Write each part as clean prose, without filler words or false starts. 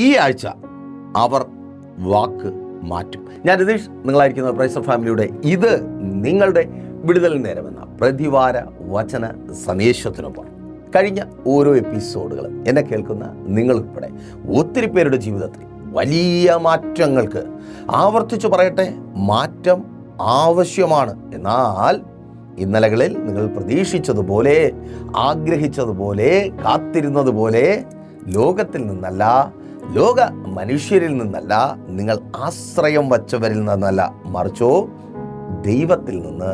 ഈ ആഴ്ച അവർ വാക്ക് മാറ്റും. ഞാൻ രതീഷ്, നിങ്ങളായിരിക്കുന്ന പ്രൈസർ ഫാമിലിയുടെ ഇത് നിങ്ങളുടെ വിടുതൽ നേരമെന്ന പ്രതിവാര വചന സന്ദേശത്തിനൊപ്പം കഴിഞ്ഞ ഓരോ എപ്പിസോഡുകളും എന്നെ കേൾക്കുന്ന നിങ്ങളുൾപ്പെടെ ഒത്തിരി പേരുടെ ജീവിതത്തിൽ വലിയ മാറ്റങ്ങൾക്ക്, ആവർത്തിച്ചു പറയട്ടെ, മാറ്റം ആവശ്യമാണ്. എന്നാൽ ഇന്നലകളിൽ നിങ്ങൾ പ്രതീക്ഷിച്ചതുപോലെ, ആഗ്രഹിച്ചതുപോലെ, കാത്തിരുന്നതുപോലെ ലോകത്തിൽ നിന്നല്ല, ലോക മനുഷ്യരിൽ നിന്നല്ല, നിങ്ങൾ ആശ്രയം വച്ചവരിൽ നിന്നല്ല, മറിച്ചോ ദൈവത്തിൽ നിന്ന്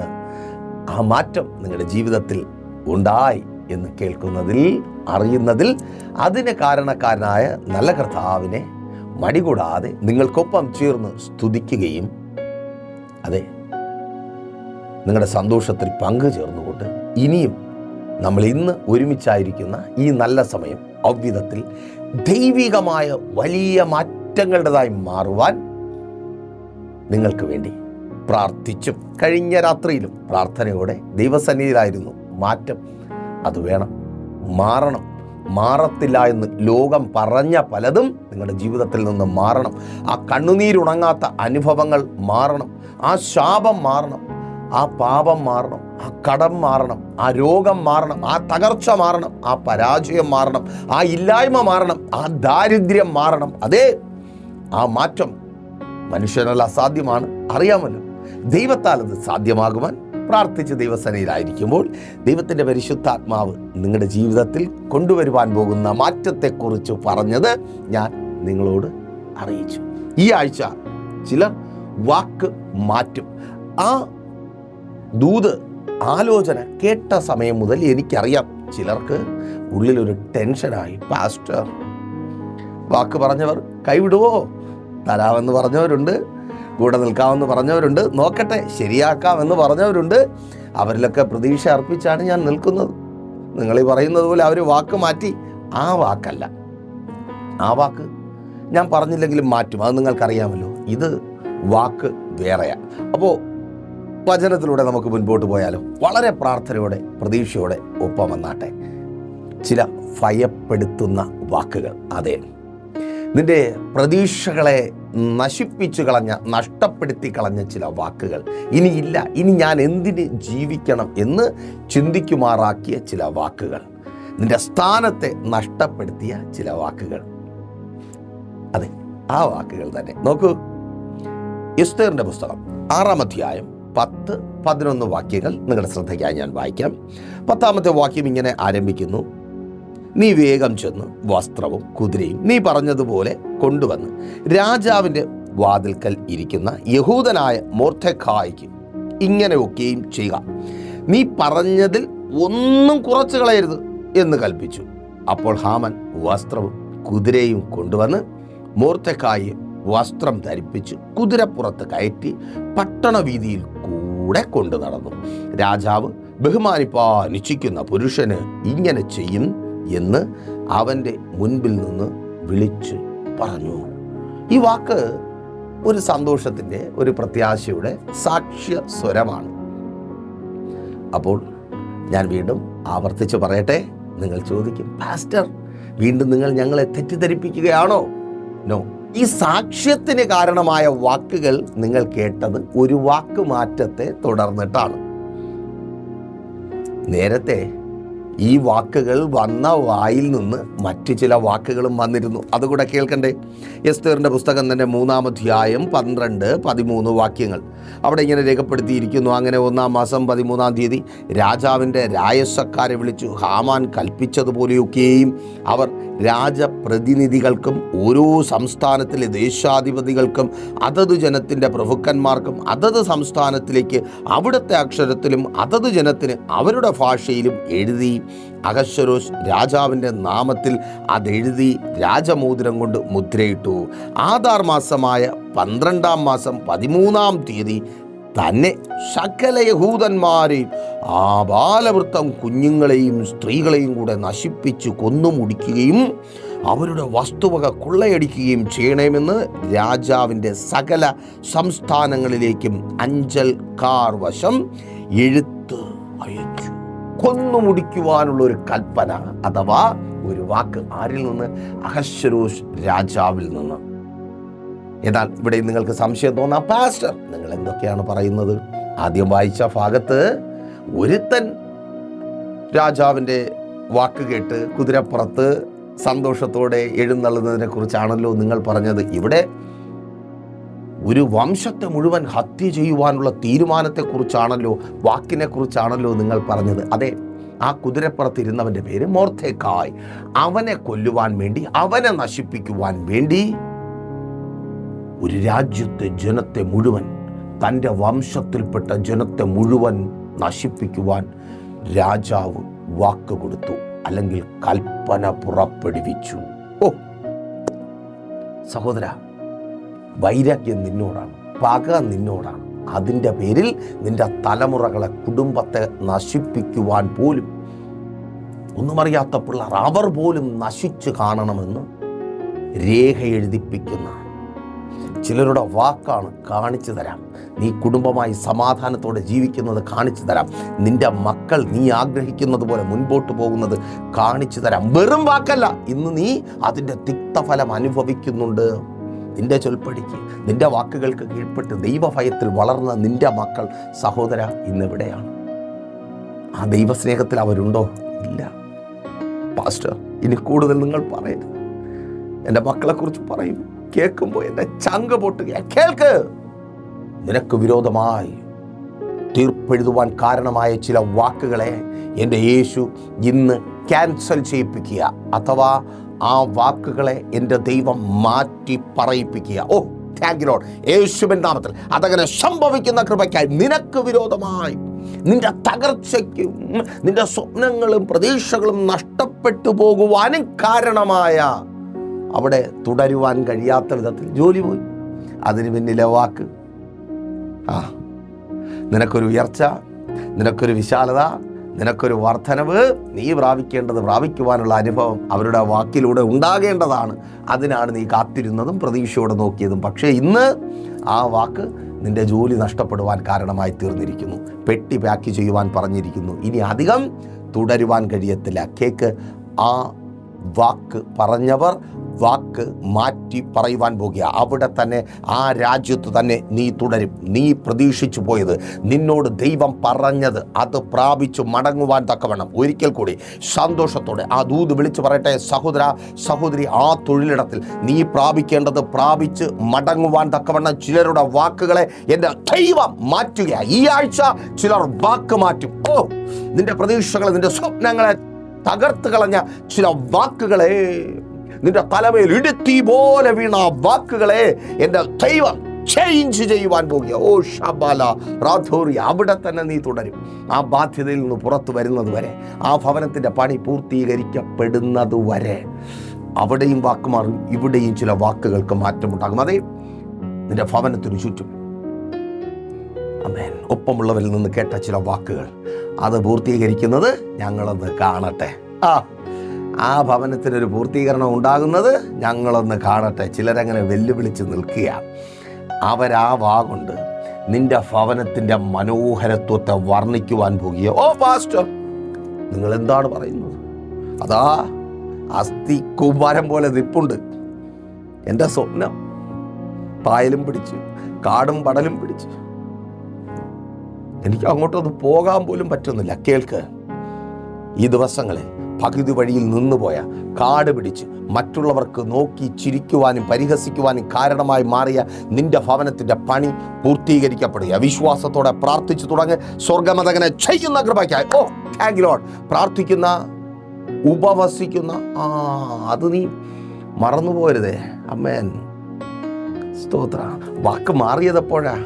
ആ മാറ്റം നിങ്ങളുടെ ജീവിതത്തിൽ ഉണ്ടായി എന്ന് കേൾക്കുന്നതിൽ, അറിയുന്നതിൽ, അതിന് കാരണക്കാരനായ നല്ല കർത്താവിനെ മടികൂടാതെ നിങ്ങൾക്കൊപ്പം ചേർന്ന് സ്തുതിക്കുകയും അതെ നിങ്ങളുടെ സന്തോഷത്തിൽ പങ്കുചേർന്നുകൊണ്ട് ഇനിയും നമ്മൾ ഇന്ന് ഒരുമിച്ചായിരിക്കുന്ന ഈ നല്ല സമയം ഔവിധത്തിൽ ദൈവികമായ വലിയ മാറ്റങ്ങളുടേതായി മാറുവാൻ നിങ്ങൾക്ക് വേണ്ടി പ്രാർത്ഥിച്ചും കഴിഞ്ഞ രാത്രിയിലും പ്രാർത്ഥനയോടെ ദൈവസന്നിധിയിലായിരുന്നു. മാറ്റം അത് വേണം, മാറണം. മാറത്തില്ല എന്ന് ലോകം പറഞ്ഞ പലതും നിങ്ങളുടെ ജീവിതത്തിൽ നിന്ന് മാറണം. ആ കണ്ണുനീരുണങ്ങാത്ത അനുഭവങ്ങൾ മാറണം, ആ ശാപം മാറണം, ആ പാപം മാറണം, ആ കടം മാറണം, ആ രോഗം മാറണം, ആ തകർച്ച മാറണം, ആ പരാജയം മാറണം, ആ ഇല്ലായ്മ മാറണം, ആ ദാരിദ്ര്യം മാറണം. അതേ, ആ മാറ്റം മനുഷ്യനല്ല അസാധ്യമാണ്, അറിയാമല്ലോ. ദൈവത്താൽ അത് സാധ്യമാകുവാൻ പ്രാർത്ഥിച്ച് ദൈവസന്നിധിയിലായിരിക്കുമ്പോൾ ദൈവത്തിൻ്റെ പരിശുദ്ധാത്മാവ് നിങ്ങളുടെ ജീവിതത്തിൽ കൊണ്ടുവരുവാൻ പോകുന്ന മാറ്റത്തെക്കുറിച്ച് പറഞ്ഞത് ഞാൻ നിങ്ങളോട് അറിയിച്ചു. ഈ ആഴ്ച ചിലർ വാക്ക് മാറ്റും. ആ ദൂത്, ആലോചന കേട്ട സമയം മുതൽ എനിക്കറിയാം ചിലർക്ക് ഉള്ളിലൊരു ടെൻഷനായി. പാസ്റ്റർ, വാക്ക് പറഞ്ഞവർ കൈവിടുവോ? തരാമെന്ന് പറഞ്ഞവരുണ്ട്, കൂടെ നിൽക്കാമെന്ന് പറഞ്ഞവരുണ്ട്, നോക്കട്ടെ ശരിയാക്കാമെന്ന് പറഞ്ഞവരുണ്ട്. അവരിലൊക്കെ പ്രതീക്ഷ അർപ്പിച്ചാണ് ഞാൻ നിൽക്കുന്നത്. നിങ്ങളീ പറയുന്നത് പോലെ അവർ വാക്ക് മാറ്റി. ആ വാക്കല്ല, ആ വാക്ക് ഞാൻ പറഞ്ഞില്ലെങ്കിലും മാറ്റും, അത് നിങ്ങൾക്കറിയാമല്ലോ. ഇത് വാക്ക് വേറെയാണ്. അപ്പോൾ വചനത്തിലൂടെ നമുക്ക് മുൻപോട്ട് പോയാലോ? വളരെ പ്രാർത്ഥനയോടെ, പ്രതീക്ഷയോടെ ഒപ്പം വന്നാട്ടെ. ചില ഭയപ്പെടുത്തുന്ന വാക്കുകൾ, അതെ, നിന്റെ പ്രതീക്ഷകളെ നശിപ്പിച്ചു കളഞ്ഞ, നഷ്ടപ്പെടുത്തി കളഞ്ഞ ചില വാക്കുകൾ, ഇനിയില്ല, ഇനി ഞാൻ എന്തിന് ജീവിക്കണം എന്ന് ചിന്തിക്കുമാറാക്കിയ ചില വാക്കുകൾ, നിന്റെ സ്ഥാനത്തെ നഷ്ടപ്പെടുത്തിയ ചില വാക്കുകൾ, അതെ, ആ വാക്കുകൾ തന്നെ. നോക്കൂ, എസ്തേറിന്റെ പുസ്തകം 6-ാം അധ്യായം 10-11 വാക്യങ്ങൾ നിങ്ങളുടെ ശ്രദ്ധയ്ക്കായി ഞാൻ വായിക്കാം. 10-ാമത്തെ വാക്യം ഇങ്ങനെ ആരംഭിക്കുന്നു: നീ വേഗം ചെന്ന് വസ്ത്രവും കുതിരയും നീ പറഞ്ഞതുപോലെ കൊണ്ടുവന്ന് രാജാവിൻ്റെ വാതിൽക്കൽ ഇരിക്കുന്ന യഹൂദനായ മൊർദെഖായിക്ക് ഇങ്ങനെയൊക്കെയും ചെയ്യുക. നീ പറഞ്ഞതിൽ ഒന്നും കുറച്ചു കളയരുത് എന്ന് കൽപ്പിച്ചു. അപ്പോൾ ഹാമാൻ വസ്ത്രവും കുതിരയും കൊണ്ടുവന്ന് മൊർദെഖായിയെ വസ്ത്രം ധരിപ്പിച്ച് കുതിരപ്പുറത്ത് കയറ്റി പട്ടണവീതിയിൽ കൂടെ കൊണ്ടു നടന്നു. രാജാവ് ബഹുമാനിപ്പാൻ ഇച്ഛിക്കുന്ന പുരുഷന് ഇങ്ങനെ ചെയ്യും എന്ന് അവൻ്റെ മുൻപിൽ നിന്ന് വിളിച്ച് പറഞ്ഞു. ഈ വാക്ക് ഒരു സന്തോഷത്തിൻ്റെ, ഒരു പ്രത്യാശയുടെ സാക്ഷ്യ സ്വരമാണ്. അപ്പോൾ ഞാൻ വീണ്ടും ആവർത്തിച്ച് പറയട്ടെ. നിങ്ങൾ ചോദിക്കും, പാസ്റ്റർ, വീണ്ടും നിങ്ങൾ ഞങ്ങളെ തെറ്റിദ്ധരിപ്പിക്കുകയാണോ? നോ. ഈ സാക്ഷ്യത്തിന് കാരണമായ വാക്കുകൾ നിങ്ങൾ കേട്ടത് ഒരു വാക്ക് മാറ്റത്തെ തുടർന്നിട്ടാണ്. നേരത്തെ ഈ വാക്കുകൾ വന്ന വായിൽ നിന്ന് മറ്റു ചില വാക്കുകളും വന്നിരുന്നു. അതുകൂടെ കേൾക്കണ്ടേ? എസ്തേറിൻ്റെ പുസ്തകം തന്നെ 3-ാം അധ്യായം 12-13 വാക്യങ്ങൾ അവിടെ ഇങ്ങനെ രേഖപ്പെടുത്തിയിരിക്കുന്നു: അങ്ങനെ 1-ാം മാസം 13-ാം തീയതി രാജാവിൻ്റെ രായസക്കാരെ വിളിച്ചു. ഹാമാൻ കൽപ്പിച്ചതുപോലെയൊക്കെയും അവർ രാജപ്രതിനിധികൾക്കും ഓരോ സംസ്ഥാനത്തിലെ ദേശാധിപതികൾക്കും അതത് ജനത്തിൻ്റെ പ്രഭുക്കന്മാർക്കും അതത് സംസ്ഥാനത്തിലേക്ക് അവിടുത്തെ അക്ഷരത്തിലും അതത് ജനത്തിന് അവരുടെ ഭാഷയിലും എഴുതി. അഹശ്വേരോശ് രാജാവിൻ്റെ നാമത്തിൽ അതെഴുതി രാജമോതിരം കൊണ്ട് മുദ്രയിട്ടു. ആദാർ മാസമായ 12-ാം മാസം 13-ാം തീയതി തന്നെ സകല യഹൂദന്മാരെയും ആബാലവൃത്തം കുഞ്ഞുങ്ങളെയും സ്ത്രീകളെയും കൂടെ നശിപ്പിച്ച് കൊന്നുമുടിക്കുകയും അവരുടെ വസ്തുവക കൊള്ളയടിക്കുകയും ചെയ്യണമെന്ന് രാജാവിൻ്റെ സകല സംസ്ഥാനങ്ങളിലേക്കും അഞ്ചൽക്കാർ വശം എഴുത്ത് അയച്ചു. കൊന്നുമുടിക്കുവാനുള്ള ഒരു കൽപ്പന അഥവാ ഒരു വാക്ക്. ആരിൽ നിന്ന്? അഹശ്വേരോശ് രാജാവിൽ നിന്ന്. എന്നാൽ ഇവിടെ നിങ്ങൾക്ക് സംശയം തോന്നാം, പാസ്റ്റർ നിങ്ങൾ എന്തൊക്കെയാണ് പറയുന്നത്? ആദ്യം വായിച്ച ഭാഗത്ത് ഒരുത്തൻ രാജാവിൻ്റെ വാക്ക് കേട്ട് കുതിരപ്പുറത്ത് സന്തോഷത്തോടെ എഴുന്നള്ളുന്നതിനെ കുറിച്ചാണല്ലോ നിങ്ങൾ പറഞ്ഞത്. ഇവിടെ ഒരു വംശത്തെ മുഴുവൻ ഹത്യ ചെയ്യുവാനുള്ള തീരുമാനത്തെക്കുറിച്ചാണല്ലോ, വാക്കിനെ കുറിച്ചാണല്ലോ നിങ്ങൾ പറഞ്ഞത്. അതെ, ആ കുതിരപ്പുറത്തിരുന്നവൻ്റെ പേര് മൊർദെഖായി. അവനെ കൊല്ലുവാൻ വേണ്ടി, അവനെ നശിപ്പിക്കുവാൻ വേണ്ടി ഒരു രാജ്യത്തെ ജനത്തെ മുഴുവൻ, തൻ്റെ വംശത്തിൽപ്പെട്ട ജനത്തെ മുഴുവൻ നശിപ്പിക്കുവാൻ രാജാവ് വാക്ക് കൊടുത്തു, അല്ലെങ്കിൽ കൽപ്പന പുറപ്പെടുവിച്ചു. ഓ സഹോദര, വൈരാഗ്യം നിന്നോടാണ്, പക നിന്നോടാണ്. അതിൻ്റെ പേരിൽ നിന്റെ തലമുറകളെ, കുടുംബത്തെ നശിപ്പിക്കുവാൻ പോലും ഒന്നും അറിയാത്ത പിള്ളേർ, അവർ പോലും നശിച്ചു കാണണമെന്ന് രേഖ എഴുതിപ്പിക്കുന്ന ചിലരുടെ വാക്കാണ്. കാണിച്ചു തരാം, നീ കുടുംബമായി സമാധാനത്തോടെ ജീവിക്കുന്നത് കാണിച്ചു തരാം, നിന്റെ മക്കൾ നീ ആഗ്രഹിക്കുന്നത് പോലെ മുൻപോട്ട് പോകുന്നത് കാണിച്ചു തരാം. വെറും വാക്കല്ല, ഇന്ന് നീ അതിൻ്റെ തിക്തഫലം അനുഭവിക്കുന്നുണ്ട്. നിന്റെ ചൊൽപ്പടിക്ക്, നിന്റെ വാക്കുകൾക്ക് കീഴ്പ്പെട്ട് ദൈവഭയത്തിൽ വളർന്ന നിന്റെ മക്കൾ, സഹോദര, ഇന്നെവിടെയാണ്? ആ ദൈവസ്നേഹത്തിൽ അവരുണ്ടോ? ഇല്ല. പാസ്റ്റർ, ഇനി കൂടുതൽ നിങ്ങൾ പറയരുത്. എൻ്റെ മക്കളെക്കുറിച്ച് പറയും, കേൾക്കുമ്പോൾ എൻ്റെ ചങ്ക് പൊട്ടുകയാണ്. കേൾക്ക്, നിനക്ക് വിരോധമായി തീർപ്പെഴുതുവാൻ കാരണമായ ചില വാക്കുകളെ എൻ്റെ യേശു ഇന്ന് ക്യാൻസൽ ചെയ്യിപ്പിക്കുക, അഥവാ ആ വാക്കുകളെ എൻ്റെ ദൈവം മാറ്റി പറയിപ്പിക്കുക. ഓ താങ്ക് യു ലോർഡ്, യേശുവിൻ നാമത്തിൽ അതങ്ങനെ സംഭവിക്കുന്ന കൃപയ്ക്കായി. നിനക്ക് വിരോധമായി, നിന്റെ തകർച്ചയ്ക്കും നിന്റെ സ്വപ്നങ്ങളും പ്രതീക്ഷകളും നഷ്ടപ്പെട്ടു പോകുവാനും കാരണമായ, അവിടെ തുടരുവാൻ കഴിയാത്ത വിധത്തിൽ ജോലി പോയി, അതിന് പിന്നിലെ വാക്ക്. നിനക്കൊരു ഉയർച്ച, നിനക്കൊരു വിശാലത, നിനക്കൊരു വർധനവ്, നീ പ്രാപിക്കുവാനുള്ള അനുഭവം അവരുടെ വാക്കിലൂടെ ഉണ്ടാകേണ്ടതാണ്. അതിനാണ് നീ കാത്തിരുന്നതും പ്രതീക്ഷയോടെ നോക്കിയതും. പക്ഷേ ഇന്ന് ആ വാക്ക് നിന്റെ ജോലി നഷ്ടപ്പെടുവാൻ കാരണമായി തീർന്നിരിക്കുന്നു. പെട്ടി പാക്ക് ചെയ്യുവാൻ പറഞ്ഞിരിക്കുന്നു. ഇനി അധികം തുടരുവാൻ കഴിയത്തില്ല. കേക്ക്, ആ വാക്ക് പറഞ്ഞവർ വാക്ക് മാറ്റി പറയുവാൻ പോകുക. അവിടെ തന്നെ, ആ രാജ്യത്ത് തന്നെ നീ തുടരും. നീ പ്രതീക്ഷിച്ചു പോയത്, നിന്നോട് ദൈവം പറഞ്ഞത്, അത് പ്രാപിച്ചു മടങ്ങുവാൻ തക്കവണ്ണം ഒരിക്കൽ കൂടി സന്തോഷത്തോടെ ആ ദൂത് വിളിച്ചു പറയട്ടെ. സഹോദര, സഹോദരി, ആ തൊഴിലിടത്തിൽ നീ പ്രാപിക്കേണ്ടത് പ്രാപിച്ച് മടങ്ങുവാൻ തക്കവണ്ണം ചിലരുടെ വാക്കുകളെ എൻ്റെ ദൈവം മാറ്റുക. ഈ ആഴ്ച ചിലർ വാക്ക് മാറ്റും. ഓ, നിന്റെ പ്രതീക്ഷകളെ, നിന്റെ സ്വപ്നങ്ങളെ തകർത്ത് കളഞ്ഞ ചില വാക്കുകളെ, നിന്റെ തലമേൽ ഇടുത്തി പോലെ വീണ വാക്കുകളെ എൻ്റെ ദൈവം ചേഞ്ച് ചെയ്യുവാൻ പോകുക. ഓ ഷബാല റാധോറി, അവിടെ തന്നെ നീ തുടരും. ആ ബാധ്യതയിൽ നിന്ന് പുറത്തു വരുന്നത് വരെ, ആ ഭവനത്തിൻ്റെ പണി പൂർത്തീകരിക്കപ്പെടുന്നത് വരെ അവിടെയും വാക്ക് മാറും, ഇവിടെയും ചില വാക്കുകൾക്ക് മാറ്റമുണ്ടാകും. അതേ, നിന്റെ ഭവനത്തിനു ചുറ്റും ആമേൻ ഒപ്പമുള്ളവരിൽ നിന്ന് കേട്ട ചില വാക്കുകൾ, അത് പൂർത്തീകരിക്കുന്നത് ഞങ്ങളൊന്ന് കാണട്ടെ. ആ ഭവനത്തിനൊരു പൂർത്തീകരണം ഉണ്ടാകുന്നത് ഞങ്ങളൊന്ന് കാണട്ടെ. ചിലരങ്ങനെ വെല്ലുവിളിച്ച് നിൽക്കുക. അവരാ വാഗുണ്ട് നിന്റെ ഭവനത്തിൻ്റെ മനോഹരത്വത്തെ വർണ്ണിക്കുവാൻ പോകുക. ഓ പാസ്റ്റർ, നിങ്ങൾ എന്താണ് പറയുന്നത്? അതാ അസ്ഥി കൂമ്പാരം പോലെ നിൽപ്പുണ്ട് എൻ്റെ സ്വപ്നം. പായലും പിടിച്ച്, കാടും പടലും പിടിച്ച്, എനിക്ക് അങ്ങോട്ടൊന്ന് പോകാൻ പോലും പറ്റുന്നില്ല. കേൾക്ക്, ഈ ദിവസങ്ങളിൽ പകുതി വഴിയിൽ നിന്നുപോയ, കാട് പിടിച്ച് മറ്റുള്ളവർക്ക് നോക്കി ചിരിക്കുവാനും പരിഹസിക്കുവാനും കാരണമായി മാറിയ നിന്റെ ഭവനത്തിൻ്റെ പണി പൂർത്തീകരിക്കപ്പെടുക. വിശ്വാസത്തോടെ പ്രാർത്ഥിച്ചു തുടങ്ങി. സ്വർഗമതകനെ ചെയ്യുന്ന കൃപയ്ക്കായി. ഓ താങ്ക് യു ലോർഡ്. പ്രാർത്ഥിക്കുന്ന, ഉപവസിക്കുന്ന, അത് നീ മറന്നുപോരുതേ. അമ്മേൻ സ്തോത്ര. വാക്ക് മാറിയതെപ്പോഴാ?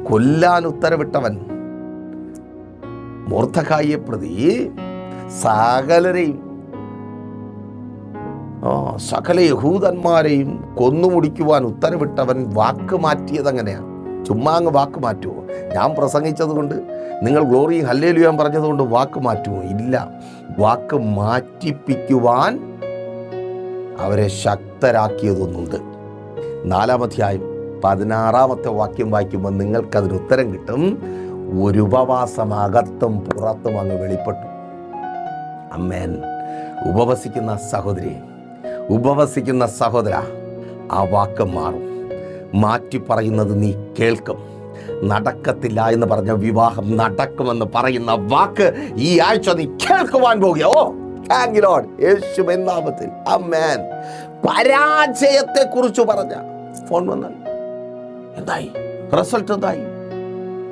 കൊല്ലാൻ ഉത്തരവിട്ടവൻ മൊർദെഖായിയെ പ്രതി സകലരെയും, സകല യഹൂദന്മാരെയും കൊന്നുമുടിക്കുവാൻ ഉത്തരവിട്ടവൻ വാക്ക് മാറ്റിയത് എങ്ങനെയാണ്? ചുമ്മാ അങ്ങ് വാക്ക് മാറ്റുമോ? ഞാൻ പ്രസംഗിച്ചത് കൊണ്ട്, നിങ്ങൾ ഗ്ലോറി ഹല്ലേലൂയ പറഞ്ഞതുകൊണ്ട് വാക്ക് മാറ്റുമോ? ഇല്ല. വാക്ക് മാറ്റിപ്പിക്കുവാൻ അവരെ ശക്തരാക്കിയതൊന്നുണ്ട്. 4-ാം അധ്യായം 16-ാമത്തെ വാക്യം വായിക്കുമ്പോൾ നിങ്ങൾക്കതിന് ഉത്തരം കിട്ടും. ഒരു ഉപവാസം അകത്തും പുറത്തും അങ്ങ് വെളിപ്പെട്ടു. അമ്മേൻ. ഉപവസിക്കുന്ന സഹോദരി, ഉപവസിക്കുന്ന സഹോദര, ആ വാക്ക് മാറും. മാറ്റി പറയുന്നത് നീ കേൾക്കും. നടക്കത്തില്ല എന്ന് പറഞ്ഞ വിവാഹം നടക്കുമെന്ന് പറയുന്ന വാക്ക് ഈ ആഴ്ച നീ കേൾക്കുവാൻ പോകുക. ഓ താങ്ക് യു ലോർഡ്, യേശുവിൻ നാമത്തിൽ ആമേൻ. പരാജയത്തെ കുറിച്ച് പറഞ്ഞ ഫോൺ വന്നാൽ എന്തായി, റിസൾട്ട് എന്തായി?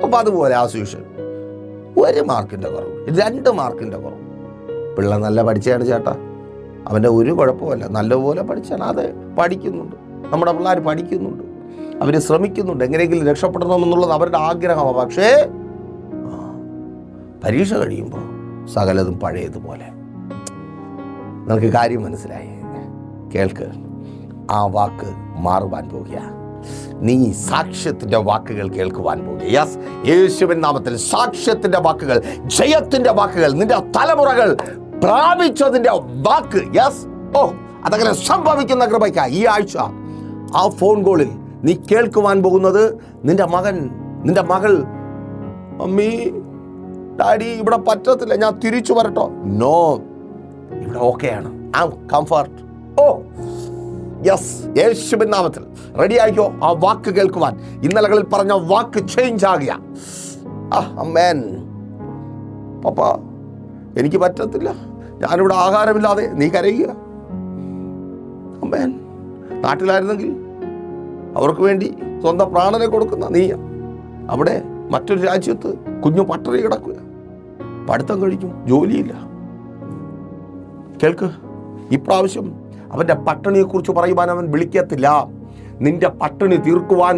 അപ്പൊ അതുപോലെ ആസ്യൂഷൻ 1 മാർക്കിന്റെ കുറവ്, 2 മാർക്കിന്റെ കുറവ്. പിള്ള നല്ല പഠിച്ചാണ് ചേട്ടാ, അവൻ്റെ ഒരു കുഴപ്പമില്ല, നല്ലപോലെ പഠിച്ചാണ്. അത് പഠിക്കുന്നുണ്ട്, നമ്മുടെ പിള്ളേർ പഠിക്കുന്നുണ്ട്, അവർ ശ്രമിക്കുന്നുണ്ട്, എങ്ങനെയെങ്കിലും രക്ഷപ്പെടണമെന്നുള്ളത് അവരുടെ ആഗ്രഹമാണ്. പക്ഷേ പരീക്ഷ കഴിയുമ്പോൾ സകലതും പഴയതുപോലെ. നമുക്ക് കാര്യം മനസ്സിലായി? കേൾക്ക്, ആ വാക്ക് മാറുവാൻ പോകുക. നീ സാക്ഷ്യത്തിന്റെ വാക്കുകൾ കേൾക്കുവാൻ പോകുക. യെസ്, യേശുവിൻ നാമത്തിൽ സാക്ഷ്യത്തിന്റെ വാക്കുകൾ, ജയത്തിന്റെ വാക്കുകൾ, നിന്റെ തലമുറകൾ പ്രാപിച്ചതിന്റെ വാക്ക്. യെസ്, ഓ അതങ്ങനെ സംഭവിക്കുന്ന കൃപയ്ക്ക ഈ ആഴ്ച ആ ഫോൺ കോളിൽ നീ കേൾക്കുവാൻ പോകുന്നത്, നിന്റെ മകൻ, നിന്റെ മകൾ, മമ്മി ഡാഡി ഇവിടെ പറ്റത്തില്ല, ഞാൻ തിരിച്ചു വരട്ടോ? നോ, ഇവിടെ ഓക്കെയാണ്, I am comfort. Oh yes, യേശുവിൻ നാമത്തിൽ റെഡി ആയിക്കോ ആ വാക്ക് കേൾക്കുവാൻ. ഇന്നലകളിൽ പറഞ്ഞ വാക്ക് ചേഞ്ച് ആകുക. അമ്മേൻ, പപ്പ എനിക്ക് പറ്റത്തില്ല, ഞാനിവിടെ ആഹാരമില്ലാതെ, നീ കരയുക. അമ്മേൻ, നാട്ടിലായിരുന്നെങ്കിൽ അവർക്ക് വേണ്ടി സ്വന്തം പ്രാണനെ കൊടുക്കുന്ന നീ അവിടെ മറ്റൊരു രാജ്യത്ത് കുഞ്ഞു പട്ടറി കിടക്കുക, പഠിത്തം കഴിഞ്ഞു, ജോലിയില്ല. കേൾക്ക്, ഇപ്രാവശ്യം അവൻ്റെ പട്ടിണിയെക്കുറിച്ച് പറയുവാൻ അവൻ വിളിക്കത്തില്ല. നിന്റെ പട്ടിണി തീർക്കുവാൻ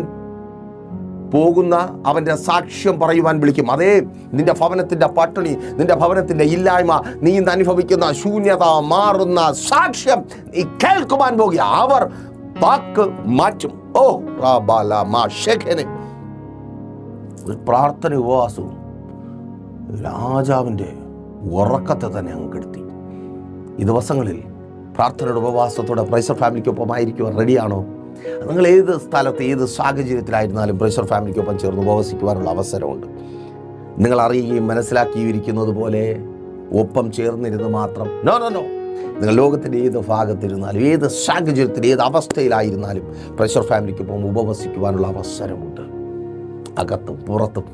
പോകുന്ന അവൻ്റെ സാക്ഷ്യം പറയുവാൻ വിളിക്കും. അതേ, നിന്റെ ഭവനത്തിൻ്റെ പട്ടിണി, നിന്റെ ഭവനത്തിൻ്റെ ഇല്ലായ്മ, നീ ഇന്ന് അനുഭവിക്കുന്ന ശൂന്യത മാറുന്ന സാക്ഷ്യം നീ കേൾക്കുവാൻ പോകുക. അവർ വാക്ക് മാറ്റും. ഓ ഒരു പ്രാർത്ഥന ഉപവാസവും രാജാവിൻ്റെ ഉറക്കത്തെ തന്നെ അങ്ങ് കെടുത്തി. ഈ ദിവസങ്ങളിൽ പ്രാർത്ഥനയുടെ ഉപവാസത്തോടെ പ്രൈസർ ഫാമിലിക്കൊപ്പമായിരിക്കുവാൻ റെഡിയാണോ? നിങ്ങൾ ഏത് സ്ഥലത്ത്, ഏത് സാഹചര്യത്തിലായിരുന്നാലും പ്രൈസർ ഫാമിലിക്കൊപ്പം ചേർന്ന് ഉപവസിക്കുവാനുള്ള അവസരമുണ്ട്. നിങ്ങൾ അറിയുകയും മനസ്സിലാക്കിയും ഇരിക്കുന്നത് പോലെ ഒപ്പം ചേർന്നിരുന്ന് മാത്രം നോ നോ നോ. നിങ്ങൾ ലോകത്തിൻ്റെ ഏത് ഭാഗത്തിരുന്നാലും, ഏത് സാഹചര്യത്തിൽ, ഏത് അവസ്ഥയിലായിരുന്നാലും പ്രൈസർ ഫാമിലിക്കൊപ്പം ഉപവസിക്കുവാനുള്ള അവസരമുണ്ട്. അകത്തും പുറത്തും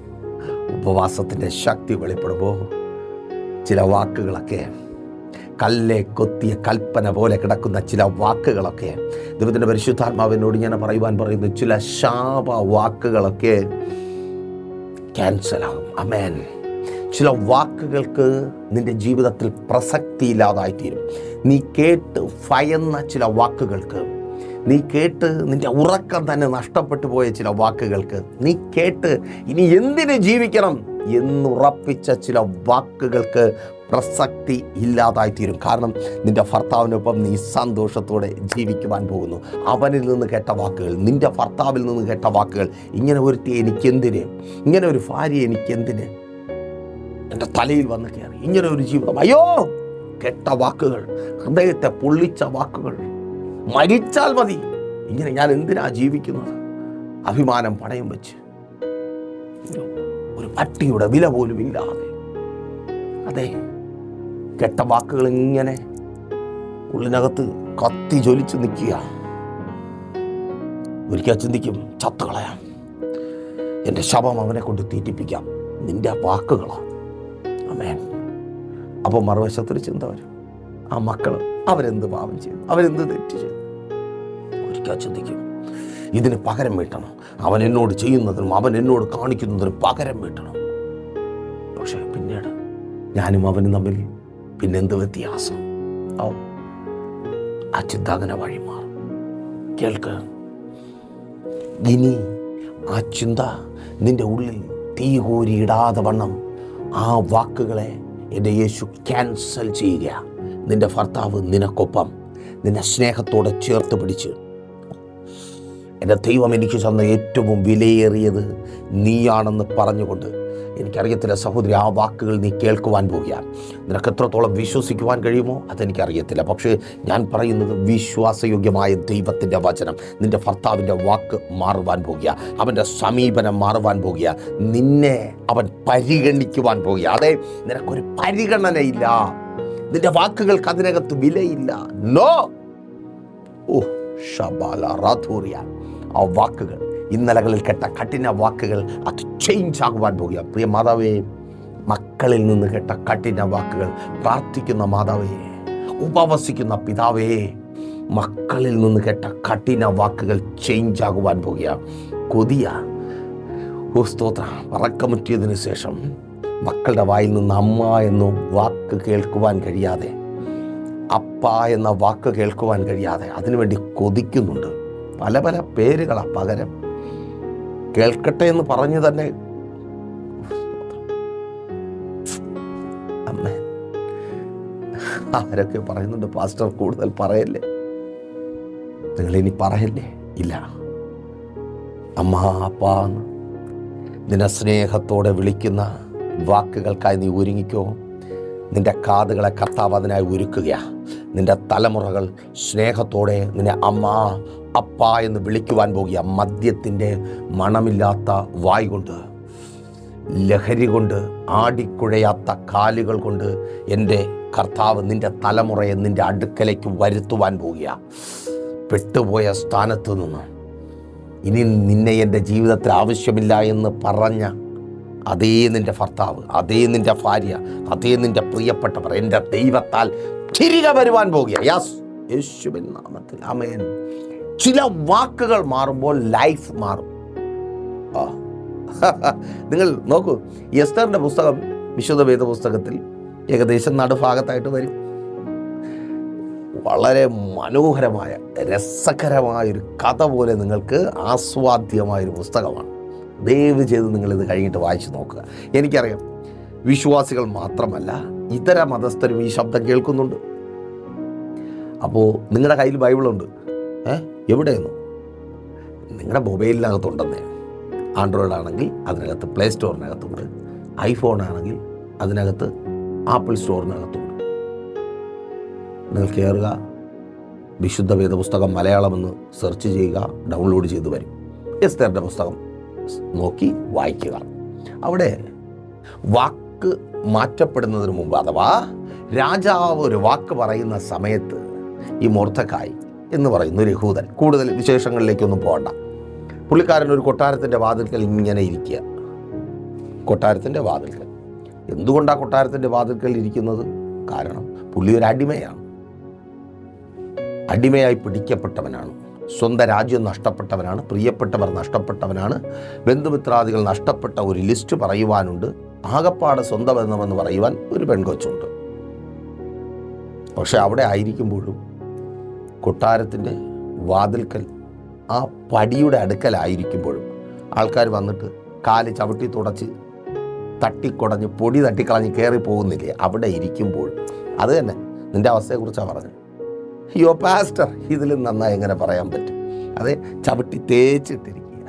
ഉപവാസത്തിൻ്റെ ശക്തി വെളിപ്പെടുമ്പോൾ ചില വാക്കുകളൊക്കെ, കല്ലെ കൊത്തിയ കൽപ്പന പോലെ കിടക്കുന്ന ചില വാക്കുകളൊക്കെ, ദൈവത്തിൻ്റെ പരിശുദ്ധാത്മാവിനോട് ഞാൻ പറയുന്ന ചില ശാപ വാക്കുകളൊക്കെ ക്യാൻസലാകും. അമേൻ. ചില വാക്കുകൾക്ക് നിന്റെ ജീവിതത്തിൽ പ്രസക്തിയില്ലാതായിത്തീരും. നീ കേട്ട് ഭയന്ന ചില വാക്കുകൾക്ക്, നീ കേട്ട് നിന്റെ ഉറക്കം തന്നെ നഷ്ടപ്പെട്ടു പോയ ചില വാക്കുകൾക്ക്, നീ കേട്ട് ഇനി എന്തിന് ജീവിക്കണം എന്നുറപ്പിച്ച ചില വാക്കുകൾക്ക് പ്രസക്തി ഇല്ലാതായിത്തീരും. കാരണം നിന്റെ ഭർത്താവിനൊപ്പം നീ സന്തോഷത്തോടെ ജീവിക്കുവാൻ പോകുന്നു. അവനിൽ നിന്ന് കേട്ട വാക്കുകൾ, നിന്റെ ഭർത്താവിൽ നിന്ന് കേട്ട വാക്കുകൾ, ഇങ്ങനെ ഒരുത്തി എനിക്കെന്തിന്, ഇങ്ങനെ ഒരു ഭാര്യ എനിക്കെന്തിന്, എൻ്റെ തലയിൽ വന്ന് കയറി ഇങ്ങനെ ഒരു ജീവിതം, അയ്യോ, കേട്ട വാക്കുകൾ, ഹൃദയത്തെ പൊള്ളിച്ച വാക്കുകൾ, മരിച്ചാൽ മതി, ഇങ്ങനെ ഞാൻ എന്തിനാ ജീവിക്കുന്നത്, അഭിമാനം പണയം വെച്ച് ഒരു പട്ടിയുടെ വില പോലും ഇല്ലാതെ, അതെ, കെട്ട വാക്കുകൾ ഇങ്ങനെ ഉള്ളിനകത്ത് കത്തി ജ്വലിച്ച് നിൽക്കുക. ഒരിക്കൽ ചിന്തിക്കും, ചത്തുകളയാം, എൻ്റെ ശവം അവനെ കൊണ്ട് തീറ്റിപ്പിക്കാം, നിന്റെ വാക്കുകളാണ്. അമേൻ. അപ്പോൾ മറുവശത്തൊരു ചിന്ത വരും, ആ മക്കൾ അവരെന്ത് പാപം ചെയ്തു, അവരെന്ത് തെറ്റ് ചെയ്തു. ഒരിക്കൽ ചിന്തിക്കും, ഇതിന് പകരം വീട്ടണം, അവൻ എന്നോട് ചെയ്യുന്നതിനും അവൻ എന്നോട് കാണിക്കുന്നതിനും പകരം വീട്ടണം. പക്ഷേ പിന്നീട് ഞാനും അവനും തമ്മിൽ പിന്നെന്ത് വ്യത്യാസം? ആ ചിന്ത അങ്ങനെ വഴിമാറും. കേൾക്ക്, ഇനി ആ ചിന്ത നിന്റെ ഉള്ളിൽ തീ കോരിയിടാതെ വണ്ണം ആ വാക്കുകളെ എൻ്റെ യേശു ക്യാൻസൽ ചെയ്യുക. നിന്റെ ഭർത്താവ് നിനക്കൊപ്പം നിന്നെ സ്നേഹത്തോടെ ചേർത്ത് പിടിച്ച്, എൻ്റെ ദൈവം എനിക്ക് തന്ന ഏറ്റവും വിലയേറിയത് നീയാണെന്ന് പറഞ്ഞുകൊണ്ട്, എനിക്കറിയത്തില്ല സഹോദരി, ആ വാക്കുകൾ നീ കേൾക്കുവാൻ പോകുകയാണ്. നിനക്ക് എത്രത്തോളം വിശ്വസിക്കുവാൻ കഴിയുമോ അതെനിക്കറിയത്തില്ല. പക്ഷേ ഞാൻ പറയുന്നത് വിശ്വാസയോഗ്യമായ ദൈവത്തിൻ്റെ വചനം. നിൻ്റെ ഭർത്താവിൻ്റെ വാക്ക് മാറുവാൻ പോകുക, അവൻ്റെ സമീപനം മാറുവാൻ പോകുക, നിന്നെ അവൻ പരിഗണിക്കുവാൻ പോകുക. അതെ, നിനക്കൊരു പരിഗണനയില്ല, നിന്റെ വാക്കുകൾക്ക് അതിനകത്ത് വിലയില്ല. നോ. ഓ ഷബാല റാഥൂറിയ. ആ വാക്കുകൾ, ഇന്നലകളിൽ കേട്ട കഠിന വാക്കുകൾ, അത് ചേഞ്ച് ആകുവാൻ പോകുക. പ്രിയ മാതാവേ, മക്കളിൽ നിന്ന് കേട്ട കഠിന വാക്കുകൾ, പ്രാർത്ഥിക്കുന്ന മാതാവേ, ഉപവസിക്കുന്ന പിതാവേ, മക്കളിൽ നിന്ന് കേട്ട കഠിന വാക്കുകൾ ചേഞ്ച് ആകുവാൻ പോകുക. കൊതിയ സ്തോത്രം. പറക്കമുറ്റിയതിനു ശേഷം മക്കളുടെ വായിൽ നിന്ന് അമ്മ എന്ന വാക്ക് കേൾക്കുവാൻ കഴിയാതെ, അപ്പ എന്ന വാക്ക് കേൾക്കുവാൻ കഴിയാതെ അതിനുവേണ്ടി കൊതിക്കുന്നുണ്ട്. പല പല പേരുകളാണ് പകരം. കേൾക്കട്ടെ എന്ന് പറഞ്ഞു തന്നെ അമ്മേ. ആരൊക്കെ പറയുന്നുണ്ട്, പാസ്റ്റർ കൂടുതൽ പറയല്ലേ, നിങ്ങളിനി പറയല്ലേ. ഇല്ല, അമ്മ അപ്പ എന്ന് നിന്നെ സ്നേഹത്തോടെ വിളിക്കുന്ന വാക്കുകൾക്കായി നീ ഒരുങ്ങിക്കോ. നിന്റെ കാതുകളെ കർത്താവ് അതിനായി ഒരുക്കുകയാണ്. നിന്റെ തലമുറകൾ സ്നേഹത്തോടെ നിന്നെ അമ്മ അപ്പ എന്ന് വിളിക്കുവാൻ പോകുക. മദ്യത്തിൻ്റെ മണമില്ലാത്ത വായ് കൊണ്ട്, ലഹരി കൊണ്ട്, ആടിക്കുഴയാത്ത കാലുകൾ കൊണ്ട് എൻ്റെ കർത്താവ് നിന്റെ തലമുറയെ നിന്റെ അടുക്കലേക്ക് വരുത്തുവാൻ പോകുക. പെട്ടുപോയ സ്ഥാനത്ത് നിന്ന് ഇനി നിന്നെ എൻ്റെ ജീവിതത്തിൽ ആവശ്യമില്ല എന്ന് പറഞ്ഞ അതേ നിൻ്റെ ഭർത്താവ്, അതേ നിൻ്റെ ഭാര്യ, അതേ നിൻ്റെ പ്രിയപ്പെട്ടവർ എൻ്റെ ദൈവത്താൽ തിരികെ വരുവാൻ പോകുക. യെസ്, യേശുവിൻ നാമത്തിൽ ആമേൻ. ചില വാക്കുകൾ മാറുമ്പോൾ ലൈഫ് മാറും. നിങ്ങൾ നോക്കൂ, എസ്തറിൻ്റെ പുസ്തകം വിശുദ്ധ വേദ പുസ്തകത്തിൽ ഏകദേശം നടുഭാഗത്തായിട്ട് വരും. വളരെ മനോഹരമായ രസകരമായൊരു കഥ പോലെ നിങ്ങൾക്ക് ആസ്വാദ്യമായൊരു പുസ്തകമാണ്. ദയവ് ചെയ്ത് നിങ്ങളിത് കഴിഞ്ഞിട്ട് വായിച്ചു നോക്കുക. എനിക്കറിയാം, വിശ്വാസികൾ മാത്രമല്ല ഇതര മതസ്ഥരും ഈ ശബ്ദം കേൾക്കുന്നുണ്ട്. അപ്പോൾ നിങ്ങളുടെ കയ്യിൽ ബൈബിളുണ്ട്. എവിടെയെന്നു? നിങ്ങളുടെ മൊബൈലിനകത്തുണ്ടെന്നേ. ആൻഡ്രോയിഡ് ആണെങ്കിൽ അതിനകത്ത് പ്ലേ സ്റ്റോറിനകത്തുണ്ട്. ഐഫോൺ ആണെങ്കിൽ അതിനകത്ത് ആപ്പിൾ സ്റ്റോറിനകത്തുണ്ട്. നിങ്ങൾ കയറുക, വിശുദ്ധ വേദപുസ്തകം മലയാളമെന്ന് സെർച്ച് ചെയ്യുക, ഡൗൺലോഡ് ചെയ്ത് വരും. എസ്തേറിൻ്റെ പുസ്തകം നോക്കി വായിക്കുക. അവിടെ വാക്ക് മാറ്റപ്പെടുന്നതിന് മുമ്പ്, അഥവാ രാജാവ് ഒരു വാക്ക് പറയുന്ന സമയത്ത്, ഈ മൊർദെഖായി എന്ന് പറയുന്ന ഒരു യഹൂദൻ, കൂടുതൽ വിശേഷങ്ങളിലേക്കൊന്നും പോകണ്ട, പുള്ളിക്കാരൻ ഒരു കൊട്ടാരത്തിൻ്റെ വാതിൽക്കൽ ഇങ്ങനെ ഇരിക്കുക. കൊട്ടാരത്തിൻ്റെ വാതിൽക്കൽ. എന്തുകൊണ്ടാണ് കൊട്ടാരത്തിൻ്റെ വാതിൽക്കൽ ഇരിക്കുന്നത്? കാരണം പുള്ളി ഒരു അടിമയാണ്. അടിമയായി പിടിക്കപ്പെട്ടവനാണ്. സ്വന്തം രാജ്യം നഷ്ടപ്പെട്ടവനാണ്. പ്രിയപ്പെട്ടവർ നഷ്ടപ്പെട്ടവനാണ്. ബന്ധുമിത്രാദികൾ നഷ്ടപ്പെട്ട ഒരു ലിസ്റ്റ് പറയുവാനുണ്ട്. ആകപ്പാട് സ്വന്തം ബന്ധമെന്ന് പറയുവാൻ ഒരു പെൺകൊച്ചുണ്ട്. പക്ഷെ അവിടെ ആയിരിക്കുമ്പോഴും കൊട്ടാരത്തിൻ്റെ വാതിൽക്കൽ, ആ പടിയുടെ അടുക്കലായിരിക്കുമ്പോഴും ആൾക്കാർ വന്നിട്ട് കാല് ചവിട്ടി തുടച്ച് തട്ടിക്കുടഞ്ഞ് പൊടി തട്ടിക്കളഞ്ഞ് കയറി പോകുന്നില്ലേ? അവിടെ ഇരിക്കുമ്പോൾ അത് തന്നെ നിൻ്റെ അവസ്ഥയെക്കുറിച്ചാണ് പറഞ്ഞത്. യോ പാസ്റ്റർ, ഇതിലും നന്നായി എങ്ങനെ പറയാൻ പറ്റും? അതെ, ചവിട്ടി തേച്ചിട്ടിരിക്കുക.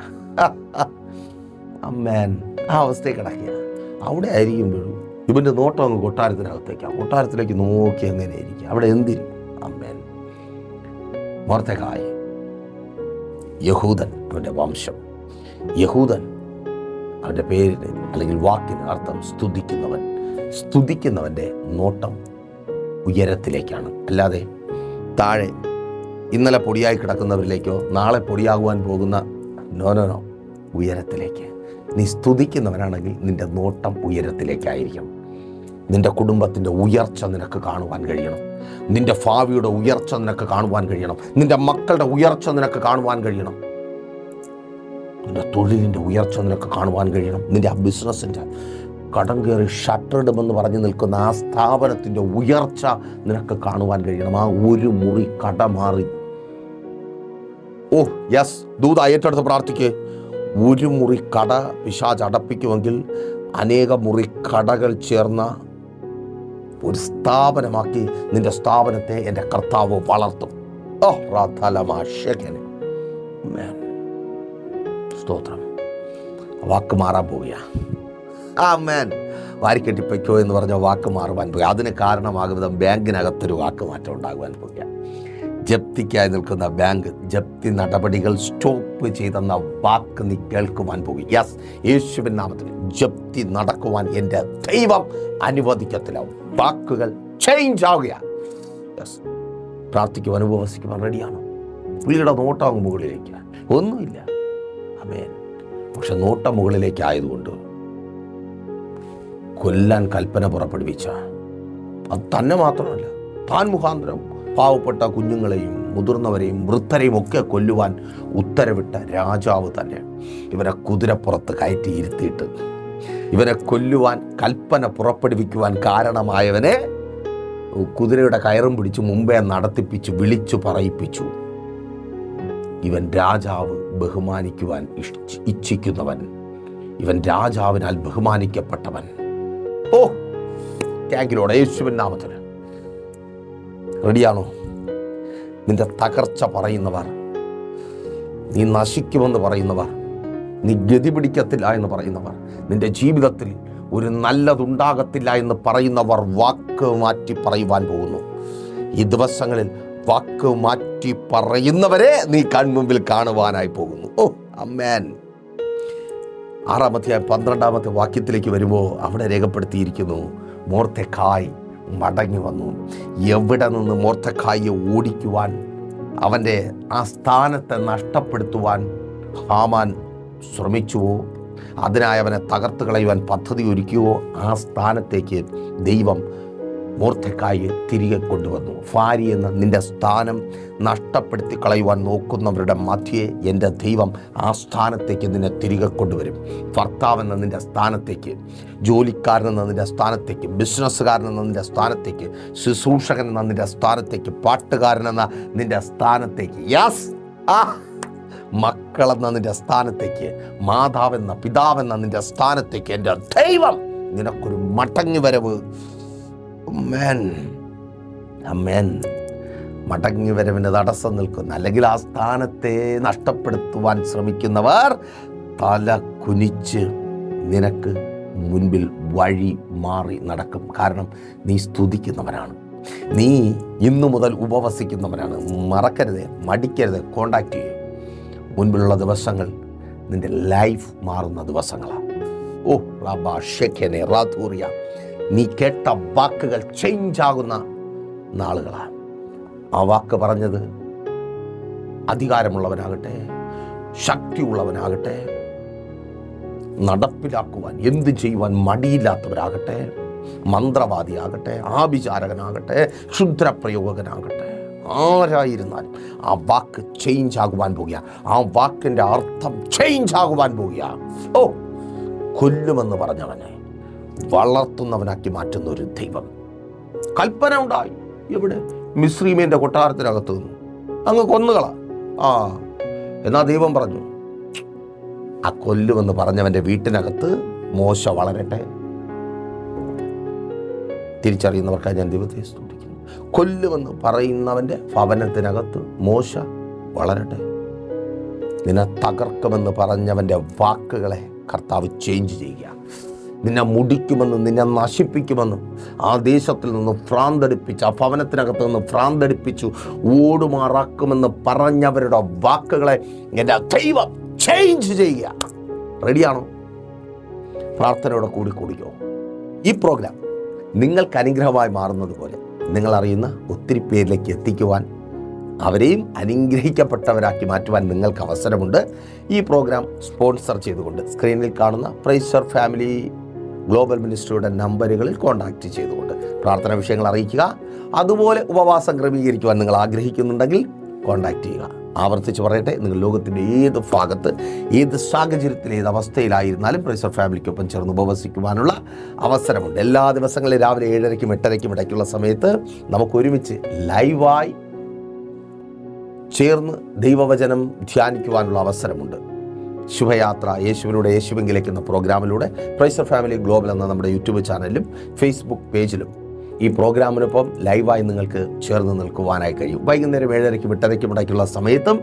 അമ്മേൻ, ആ അവസ്ഥയിൽ കിടക്കുക. അവിടെ ആയിരിക്കുമ്പോഴും ഇവൻ്റെ നോട്ടം അങ്ങ് കൊട്ടാരത്തിനകത്തേക്കാണ്. കൊട്ടാരത്തിലേക്ക് നോക്കി എങ്ങനെ ഇരിക്കുക? അവിടെ എന്തിരി? അമ്മേൻ. മൊർദെഖായി യഹൂദൻ, അവൻ്റെ വംശം. യഹൂദൻ അവൻ്റെ പേരിന് അല്ലെങ്കിൽ വാക്കിന് അർത്ഥം സ്തുതിക്കുന്നവൻ. സ്തുതിക്കുന്നവൻ്റെ നോട്ടം ഉയരത്തിലേക്കാണ്, അല്ലാതെ താഴെ ഇന്നലെ പൊടിയായി കിടക്കുന്നവരിലേക്കോ നാളെ പൊടിയാകുവാൻ പോകുന്ന നോ, ഉയരത്തിലേക്ക്. നീ സ്തുതിക്കുന്നവനാണെങ്കിൽ നിൻ്റെ നോട്ടം ഉയരത്തിലേക്കായിരിക്കും. നിൻ്റെ കുടുംബത്തിൻ്റെ ഉയർച്ച നിനക്ക് കാണുവാൻ കഴിയണം. നിൻ്റെ ഭാവിയുടെ ഉയർച്ച നിനക്ക് കാണുവാൻ കഴിയണം. നിൻ്റെ മക്കളുടെ ഉയർച്ച നിനക്ക് കാണുവാൻ കഴിയണം. നിൻ്റെ തൊഴിലിൻ്റെ ഉയർച്ച നിനക്ക് കാണുവാൻ കഴിയണം. നിൻ്റെ ആ ബിസിനസ്സിൻ്റെ കടം കയറി ഷട്ടറിടുമെന്ന് പറഞ്ഞ് നിൽക്കുന്ന ആ സ്ഥാപനത്തിൻ്റെ ഉയർച്ച നിനക്ക് കാണുവാൻ കഴിയണം. ആ ഒരു മുറി കട മാറി. ഓ യെസ്, ദൂത ഏറ്റെടുത്ത് പ്രാർത്ഥിക്കുക. ഒരു മുറി കട പിശാച് അടപ്പിക്കുമെങ്കിൽ അനേക മുറി കടകൾ ചേർന്ന ഒരു സ്ഥാപനമാക്കി നിന്റെ സ്ഥാപനത്തെ എൻ്റെ കർത്താവ് വളർത്തും. സ്തോത്രം. വാക്ക് മാറാൻ പോവുക. ആമേൻ. വാരിക്കെട്ടിപ്പയ്ക്കോ എന്ന് പറഞ്ഞ വാക്ക് മാറുവാൻ പോകുക. അതിന് കാരണമാകുന്ന ബാങ്കിനകത്തൊരു വാക്ക് മാറ്റം ഉണ്ടാകുവാൻ പോകുക. ജപ്തിക്കായി നിൽക്കുന്ന ബാങ്ക് ജപ്തി നടപടികൾ സ്റ്റോപ്പ് ചെയ്തെന്ന വാക്ക് നീ കേൾക്കുവാൻ പോകും. യെസ്, യേശുവിൻ നാമത്തിൽ ജപ്തി നടക്കുവാൻ എൻ്റെ ദൈവം അനുവദിക്കത്തില്ല. വാക്കുകൾ ചേഞ്ച് ആവുകയാണ്. യെസ്, പ്രാർത്ഥിക്കുവാൻ ഉപവസിക്കുവാൻ റെഡിയാണോ? പുള്ളിയുടെ നോട്ടം മുകളിലേക്ക് ഒന്നുമില്ല, ആമേൻ. പക്ഷെ നോട്ടം മുകളിലേക്ക് ആയതുകൊണ്ട് കൊല്ലാൻ കൽപ്പന പുറപ്പെടുവിച്ച, അത് തന്നെ മാത്രമല്ല, താൻ മുഖാന്തരം പാവപ്പെട്ട കുഞ്ഞുങ്ങളെയും മുതിർന്നവരെയും വൃദ്ധരെയും ഒക്കെ കൊല്ലുവാൻ ഉത്തരവിട്ട രാജാവ് തന്നെ ഇവരെ കുതിരപ്പുറത്ത് കയറ്റി ഇരുത്തിയിട്ട് ഇവരെ കൊല്ലുവാൻ കൽപ്പന പുറപ്പെടുവിക്കുവാൻ കാരണമായവനെ കുതിരയുടെ കയറും പിടിച്ച് മുമ്പേ നടത്തിപ്പിച്ച് വിളിച്ചു പറയിപ്പിച്ചു. ഇവൻ രാജാവ് ബഹുമാനിക്കുവാൻ ഇച്ഛിക്കുന്നവൻ, ഇവൻ രാജാവിനാൽ ബഹുമാനിക്കപ്പെട്ടവൻ. ഓ, താങ്കിലോടെ യേശുവിൻ നാമത്തിൽ. റെഡിയാണോ? നിന്റെ തകർച്ച പറയുന്നവർ, നീ നശിക്കുമെന്ന് പറയുന്നവർ, നീ ഗതി പിടിക്കത്തില്ല എന്ന് പറയുന്നവർ, നിന്റെ ജീവിതത്തിൽ ഒരു നല്ലതുണ്ടാകത്തില്ല എന്ന് പറയുന്നവർ വാക്ക് മാറ്റി പറയുവാൻ പോകുന്നു. ഈ ദിവസങ്ങളിൽ വാക്ക് മാറ്റി പറയുന്നവരെ നീ കൺമുമ്പിൽ കാണുവാനായി പോകുന്നു. ഓ ആമേൻ. 6-ാം അധ്യായം 12-ാമത്തെ വാക്യത്തിലേക്ക് വരുമ്പോൾ അവിടെ രേഖപ്പെടുത്തിയിരിക്കുന്നു, മൊർദെഖായി മടങ്ങി വന്നു. എവിടെ നിന്ന് മൊർദെഖായിയെ ഓടിക്കുവാൻ, അവൻ്റെ ആ സ്ഥാനത്തെ നഷ്ടപ്പെടുത്തുവാൻ ഹാമാൻ ശ്രമിച്ചുവോ, അതിനായി അവനെ തകർത്ത് കളയുവാൻ പദ്ധതി ഒരുക്കിയോ, ആ സ്ഥാനത്തേക്ക് ദൈവം മൊർദെഖായിയെ തിരികെ കൊണ്ടുവന്നു. ഭാര്യ എന്ന നിൻ്റെ സ്ഥാനം നഷ്ടപ്പെടുത്തി കളയുവാൻ നോക്കുന്നവരുടെ മധ്യേ എൻ്റെ ദൈവം ആ സ്ഥാനത്തേക്ക് നിന്നെ തിരികെ കൊണ്ടുവരും. ഭർത്താവെന്ന നിൻ്റെ സ്ഥാനത്തേക്ക്, ജോലിക്കാരനെന്ന നിൻ്റെ സ്ഥാനത്തേക്ക്, ബിസിനസ്സുകാരനെന്ന നിൻ്റെ സ്ഥാനത്തേക്ക്, ശുശ്രൂഷകൻ എന്ന നിൻ്റെ സ്ഥാനത്തേക്ക്, പാട്ടുകാരനെന്ന നിൻ്റെ സ്ഥാനത്തേക്ക്, യെസ്, മക്കളെന്ന നിൻ്റെ സ്ഥാനത്തേക്ക്, മാതാവെന്ന പിതാവെന്ന നിൻ്റെ സ്ഥാനത്തേക്ക് എൻ്റെ ദൈവം നിനക്കൊരു മടങ്ങി വരവ്, അമേൻ, അമേൻ, മടങ്ങി വരവിന് തടസ്സം നിൽക്കുന്ന, അല്ലെങ്കിൽ ആ സ്ഥാനത്തെ നഷ്ടപ്പെടുത്തുവാൻ ശ്രമിക്കുന്നവർ തല കുനിച്ച് നിനക്ക് മുൻപിൽ വഴി മാറി നടക്കും. കാരണം നീ സ്തുതിക്കുന്നവനാണ്, നീ ഇന്നു മുതൽ ഉപവസിക്കുന്നവനാണ്. മറക്കരുത്, മടിക്കരുത്, കോണ്ടാക്ട് ചെയ്യും. മുൻപിലുള്ള ദിവസങ്ങൾ നിൻ്റെ ലൈഫ് മാറുന്ന ദിവസങ്ങളാണ്. ഓ റബാ ഷെഖനെ റാധൂറിയ, നീ കേട്ട വാക്കുകൾ ചേഞ്ച് ആകുന്ന നാളുകളാണ്. ആ വാക്ക് പറഞ്ഞത് അധികാരമുള്ളവനാകട്ടെ, ശക്തിയുള്ളവനാകട്ടെ, നടപ്പിലാക്കുവാൻ എന്ത് ചെയ്യുവാൻ മടിയില്ലാത്തവരാകട്ടെ, മന്ത്രവാദിയാകട്ടെ, ആഭിചാരകനാകട്ടെ, ക്ഷുദ്രപ്രയോഗകനാകട്ടെ, ആരായിരുന്നാലും ആ വാക്ക് ചേഞ്ച് ആകുവാൻ പോകുക. ആ വാക്കിൻ്റെ അർത്ഥം ചേഞ്ച് ആകുവാൻ പോകുക. ഓ, കൊല്ലുമെന്ന് പറഞ്ഞവനെ വളർത്തുന്നവനാക്കി മാറ്റുന്ന ഒരു ദൈവം. കൽപ്പന ഉണ്ടായി. എവിടെ? മിസ്രീമിൻ്റെ കൊട്ടാരത്തിനകത്ത് നിന്ന് അങ്ങ് കൊന്നുകളാ. എന്നാ ദൈവം പറഞ്ഞു, ആ കൊല്ലുമെന്ന് പറഞ്ഞവൻ്റെ വീട്ടിനകത്ത് മോശ വളരട്ടെ. തിരിച്ചറിയുന്നവർക്കായി ഞാൻ ദൈവത്തെ സ്തുതിക്കുന്നു. കൊല്ലുമെന്ന് പറയുന്നവൻ്റെ ഭവനത്തിനകത്ത് മോശ വളരട്ടെ. നിന്നെ തകർക്കുമെന്ന് പറഞ്ഞവൻ്റെ വാക്കുകളെ കർത്താവ് ചേഞ്ച് ചെയ്യുക. നിന്നെ മുടിക്കുമെന്ന്, നിന്നെ നശിപ്പിക്കുമെന്നും ആ ദേശത്തിൽ നിന്ന് ഭ്രാന്തടിപ്പിച്ച്, ആ ഭവനത്തിനകത്ത് നിന്ന് ഭ്രാന്തടിപ്പിച്ചു ഓടുമാറാക്കുമെന്ന് പറഞ്ഞവരുടെ വാക്കുകളെ എൻ്റെ ദൈവം ചേഞ്ച് ചെയ്യുക. റെഡിയാണോ? പ്രാർത്ഥനയോടെ കൂടിക്കോ. ഈ പ്രോഗ്രാം നിങ്ങൾക്ക് അനുഗ്രഹമായി മാറുന്നത് പോലെ നിങ്ങളറിയുന്ന ഒത്തിരി പേരിലേക്ക് എത്തിക്കുവാൻ, അവരെയും അനുഗ്രഹിക്കപ്പെട്ടവരാക്കി മാറ്റുവാൻ നിങ്ങൾക്ക് അവസരമുണ്ട്. ഈ പ്രോഗ്രാം സ്പോൺസർ ചെയ്തുകൊണ്ട് സ്ക്രീനിൽ കാണുന്ന പ്രൈസർ ഫാമിലി ഗ്ലോബൽ മിനിസ്ട്രിയുടെ നമ്പറുകളിൽ കോൺടാക്റ്റ് ചെയ്തുകൊണ്ട് പ്രാർത്ഥന വിഷയങ്ങൾ അറിയിക്കുക. അതുപോലെ ഉപവാസം ക്രമീകരിക്കുവാൻ നിങ്ങൾ ആഗ്രഹിക്കുന്നുണ്ടെങ്കിൽ കോൺടാക്റ്റ് ചെയ്യുക. ആവർത്തിച്ച് പറയട്ടെ, നിങ്ങൾ ലോകത്തിൻ്റെ ഏത് ഭാഗത്ത്, ഏത് സാഹചര്യത്തിൽ, ഏത് അവസ്ഥയിലായിരുന്നാലും പ്രൈസർ ഫാമിലിക്കൊപ്പം ചേർന്ന് ഉപവസിക്കുവാനുള്ള അവസരമുണ്ട്. എല്ലാ ദിവസങ്ങളിലും രാവിലെ 7:30-ക്കും 8:30-ക്കും ഇടയ്ക്കുള്ള സമയത്ത് നമുക്ക് ഒരുമിച്ച് ലൈവായി ചേർന്ന് ദൈവവചനം ധ്യാനിക്കുവാനുള്ള അവസരമുണ്ട്. ശുഭയാത്ര യേശുവിലൂടെ യേശുവെങ്കിലേക്ക് എന്ന പ്രോഗ്രാമിലൂടെ പ്രൈസർ ഫാമിലി ഗ്ലോബൽ എന്ന നമ്മുടെ യൂട്യൂബ് ചാനലിലും ഫേസ്ബുക്ക് പേജിലും ഈ പ്രോഗ്രാമിനൊപ്പം ലൈവായി നിങ്ങൾക്ക് ചേർന്ന് നിൽക്കുവാനായി കഴിയും. വൈകുന്നേരം 7:30-ക്കും 8:30-ക്കും ഇടയ്ക്കുള്ള സമയത്തും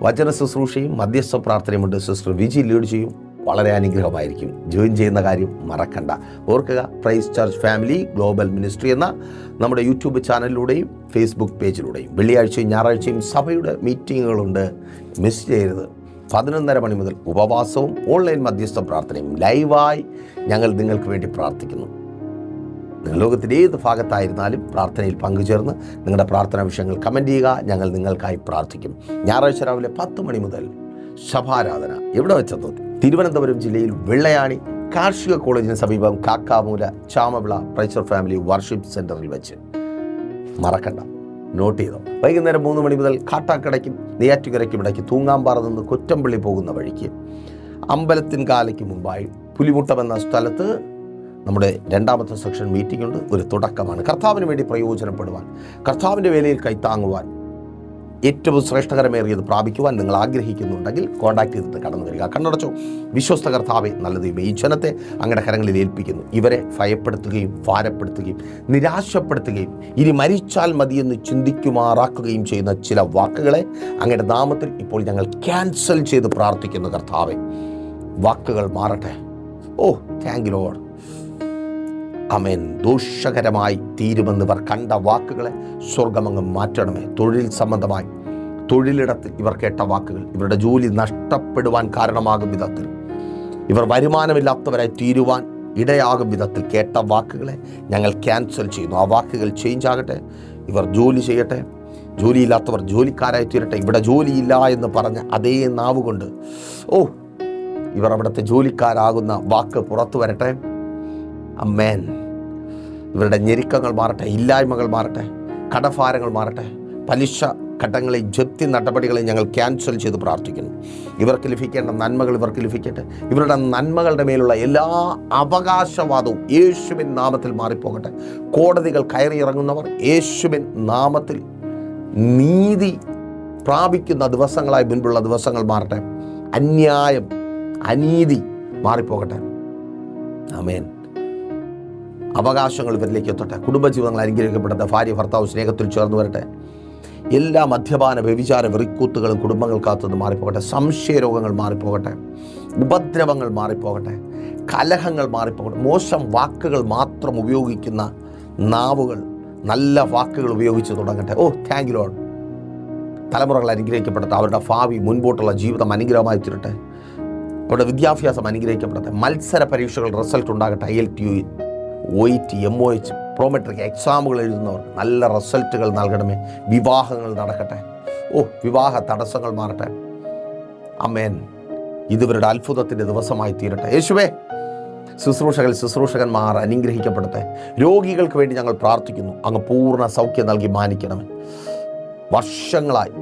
വചന ശുശ്രൂഷയും മധ്യസ്ഥ പ്രാർത്ഥനയുമുണ്ട്. സിസ്റ്റർ വിജി ലീഡ് ചെയ്യും. വളരെ അനുഗ്രഹമായിരിക്കും. ജോയിൻ ചെയ്യുന്ന കാര്യം മറക്കണ്ട. ഓർക്കുക, praise church family global ministry എന്ന നമ്മുടെ യൂട്യൂബ് ചാനലിലൂടെയും ഫേസ്ബുക്ക് പേജിലൂടെയും വെള്ളിയാഴ്ചയും ഞായറാഴ്ചയും സഭയുടെ മീറ്റിങ്ങുകളുണ്ട്. മിസ് ചെയ്യരുത്. 11:30 മണി മുതൽ ഉപവാസവും ഓൺലൈൻ മധ്യസ്ഥ പ്രാർത്ഥനയും ലൈവായി ഞങ്ങൾ നിങ്ങൾക്ക് വേണ്ടി പ്രാർത്ഥിക്കുന്നു. നിങ്ങൾ ലോകത്തിൻ്റെ ഏത് ഭാഗത്തായിരുന്നാലും പ്രാർത്ഥനയിൽ പങ്കുചേർന്ന് നിങ്ങളുടെ പ്രാർത്ഥനാ വിഷയങ്ങൾ കമൻറ്റ് ചെയ്യുക. ഞങ്ങൾ നിങ്ങൾക്കായി പ്രാർത്ഥിക്കും. ഞായറാഴ്ച രാവിലെ 10 മണി മുതൽ സഭാരാധന എവിടെ വെച്ചെന്ന്? തിരുവനന്തപുരം ജില്ലയിൽ വെള്ളയാണി കാർഷിക കോളേജിന് സമീപം കാക്കാമൂല ചാമവിള പ്രൈസർ ഫാമിലി വർഷിപ്പ് സെൻ്ററിൽ വെച്ച്. മറക്കണ്ട, നോട്ട് ചെയ്തോ. വൈകുന്നേരം 3 മണി മുതൽ കാട്ടാക്കടയ്ക്കും നെയ്യാറ്റുകരയ്ക്കും ഇടയ്ക്ക് തൂങ്ങാമ്പാറ നിന്ന് കൊറ്റമ്പള്ളി പോകുന്ന വഴിക്ക് അമ്പലത്തിൻകാലയ്ക്ക് മുമ്പായി പുലിമുട്ടം എന്ന സ്ഥലത്ത് നമ്മുടെ 2ാമത്തെ സെക്ഷൻ മീറ്റിംഗ് ഉണ്ട്. ഒരു തുടക്കമാണ്. കർത്താവിന് വേണ്ടി പ്രയോജനപ്പെടുവാൻ, കർത്താവിൻ്റെ വേലയിൽ കൈത്താങ്ങുവാൻ, ഏറ്റവും ശ്രേഷ്ഠകരമേറിയത് പ്രാപിക്കുവാൻ നിങ്ങൾ ആഗ്രഹിക്കുന്നുണ്ടെങ്കിൽ കോൺടാക്ട് ചെയ്തിട്ട് കടന്നു വരിക. കണ്ണടച്ചോ. വിശ്വസ്ത കർത്താവെ, നല്ല ദൈവമേ, ഈ ജനത്തെ അങ്ങയുടെ കരങ്ങളിൽ ഏൽപ്പിക്കുന്നു. ഇവരെ ഭയപ്പെടുത്തുകയും ഭാരപ്പെടുത്തുകയും നിരാശപ്പെടുത്തുകയും ഇനി മരിച്ചാൽ മതിയെന്ന് ചിന്തിക്കുമാറാക്കുകയും ചെയ്യുന്ന ചില വാക്കുകളെ അങ്ങയുടെ നാമത്തിൽ ഇപ്പോൾ ഞങ്ങൾ ക്യാൻസൽ ചെയ്ത് പ്രാർത്ഥിക്കുന്നു. കർത്താവെ, വാക്കുകൾ മാറട്ടെ. ഓ, താങ്ക് യു ലോർഡ്. ആമേൻ. ദോഷകരമായി തീരുമെന്നിവർ കണ്ട വാക്കുകളെ സ്വർഗമങ്ങ് മാറ്റണമേ. തൊഴിൽ സംബന്ധമായി തൊഴിലിടത്തിൽ ഇവർ കേട്ട വാക്കുകൾ ഇവരുടെ ജോലി നഷ്ടപ്പെടുവാൻ കാരണമാകും വിധത്തിൽ, ഇവർ വരുമാനമില്ലാത്തവരായി തീരുവാൻ ഇടയാകും വിധത്തിൽ കേട്ട വാക്കുകളെ ഞങ്ങൾ ക്യാൻസൽ ചെയ്യുന്നു. ആ വാക്കുകൾ ചേഞ്ച് ആകട്ടെ. ഇവർ ജോലി ചെയ്യട്ടെ. ജോലിയില്ലാത്തവർ ജോലിക്കാരായി തീരട്ടെ. ഇവിടെ ജോലിയില്ല എന്ന് പറഞ്ഞ അതേ നാവുകൊണ്ട് ഇവർ അവിടുത്തെ ജോലിക്കാരാകുന്ന വാക്ക് പുറത്തു വരട്ടെ. അമ്മേൻ. ഇവരുടെ ഞെരുക്കങ്ങൾ മാറട്ടെ, ഇല്ലായ്മകൾ മാറട്ടെ, കടഭാരങ്ങൾ മാറട്ടെ, പലിശ ഘട്ടങ്ങളെ ജപ്തി നടപടികളെ ഞങ്ങൾ ക്യാൻസൽ ചെയ്ത് പ്രാർത്ഥിക്കുന്നു. ഇവർക്ക് ലഭിക്കേണ്ട നന്മകൾ ഇവർക്ക് ലഭിക്കട്ടെ. ഇവരുടെ നന്മകളുടെ മേലുള്ള എല്ലാ അവകാശവാദവും യേശുവിൻ നാമത്തിൽ മാറിപ്പോകട്ടെ. കോടതികൾ കയറിയിറങ്ങുന്നവർ യേശുവിൻ നാമത്തിൽ നീതി പ്രാപിക്കുന്ന ദിവസങ്ങളായി മുൻപുള്ള ദിവസങ്ങൾ മാറട്ടെ. അന്യായം, അനീതി മാറിപ്പോകട്ടെ. ആമേൻ. അവകാശങ്ങൾ ഇവരിലേക്ക് എത്തട്ടെ. കുടുംബജീവിതങ്ങൾ അനുഗ്രഹിക്കപ്പെടട്ടെ. ഭാര്യ ഭർത്താവ് സ്നേഹത്തിൽ ചേർന്ന് വരട്ടെ. എല്ലാ മദ്യപാന വ്യഭിചാര വെറിക്കൂത്തുകളും കുടുംബങ്ങൾക്കകത്തുനിന്ന് മാറിപ്പോകട്ടെ. സംശയരോഗങ്ങൾ മാറിപ്പോകട്ടെ. ഉപദ്രവങ്ങൾ മാറിപ്പോകട്ടെ. കലഹങ്ങൾ മാറിപ്പോകട്ടെ. മോശം വാക്കുകൾ മാത്രം ഉപയോഗിക്കുന്ന നാവുകൾ നല്ല വാക്കുകൾ ഉപയോഗിച്ച് തുടങ്ങട്ടെ. Thank you Lord. തലമുറകൾ അനുഗ്രഹിക്കപ്പെടട്ടെ. അവരുടെ ഭാവി മുൻപോട്ടുള്ള ജീവിതം അനുഗ്രഹമായി തീരട്ടെ. അവരുടെ വിദ്യാഭ്യാസം അനുഗ്രഹിക്കപ്പെടട്ടെ. മത്സര പരീക്ഷകൾ റിസൾട്ട് ഉണ്ടാകട്ടെ. IELTS, OET, MOH, പ്രോമെട്രിക് എക്സാമുകൾ എഴുതുന്നവർ നല്ല റിസൾട്ടുകൾ നൽകണമേ. വിവാഹങ്ങൾ നടക്കട്ടെ. വിവാഹ തടസ്സങ്ങൾ മാറട്ടെ. അമേൻ. ഇതുവരുടെ അത്ഭുതത്തിൻ്റെ ദിവസമായി തീരട്ടെ. യേശുവേ, ശുശ്രൂഷകന്മാർ അനുഗ്രഹിക്കപ്പെടട്ടെ. രോഗികൾക്ക് വേണ്ടി ഞങ്ങൾ പ്രാർത്ഥിക്കുന്നു. അങ്ങ് പൂർണ്ണ സൗഖ്യം നൽകി മാനിക്കണമേ. വർഷങ്ങളായി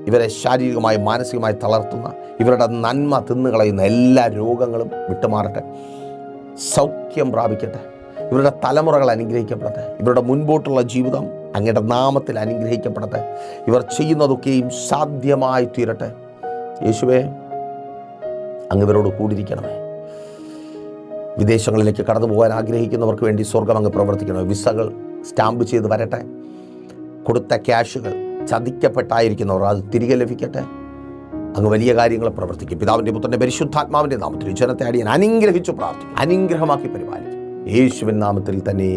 ഇവരെ ശാരീരികമായി മാനസികമായി തളർത്തുന്ന, ഇവരുടെ നന്മ തിന്നുകളയുന്ന എല്ലാ രോഗങ്ങളും വിട്ടുമാറട്ടെ. സൗഖ്യം പ്രാപിക്കട്ടെ. ഇവരുടെ തലമുറകൾ അനുഗ്രഹിക്കപ്പെടട്ടെ. ഇവരുടെ മുൻപോട്ടുള്ള ജീവിതം അങ്ങയുടെ നാമത്തിൽ അനുഗ്രഹിക്കപ്പെടട്ടെ. ഇവർ ചെയ്യുന്നതൊക്കെയും സാധ്യമായി തീരട്ടെ. യേശുവേ, അങ്ങ് ഇവരോട് കൂടിയിരിക്കണമേ. വിദേശങ്ങളിലേക്ക് കടന്നു പോകാൻ ആഗ്രഹിക്കുന്നവർക്ക് വേണ്ടി സ്വർഗം അങ്ങ് പ്രവർത്തിക്കണമേ. വിസകൾ സ്റ്റാമ്പ് ചെയ്ത് വരട്ടെ. കൊടുത്ത ക്യാഷുകൾ ചതിക്കപ്പെട്ടായിരിക്കുന്നവർ അത് തിരികെ ലഭിക്കട്ടെ. അങ്ങ് വലിയ കാര്യങ്ങൾ പ്രവർത്തിക്കും. പിതാവിൻ്റെ പുത്രൻ്റെ പരിശുദ്ധാത്മാവിൻ്റെ നാമത്തിൽ ജനത്തെ അടിയാൻ അനുഗ്രഹിച്ചു പ്രാർത്ഥിക്കും. അനുഗ്രഹമാക്കി പരിപാലിക്കും. യേശുവിൻ നാമത്തിൽ തന്നെ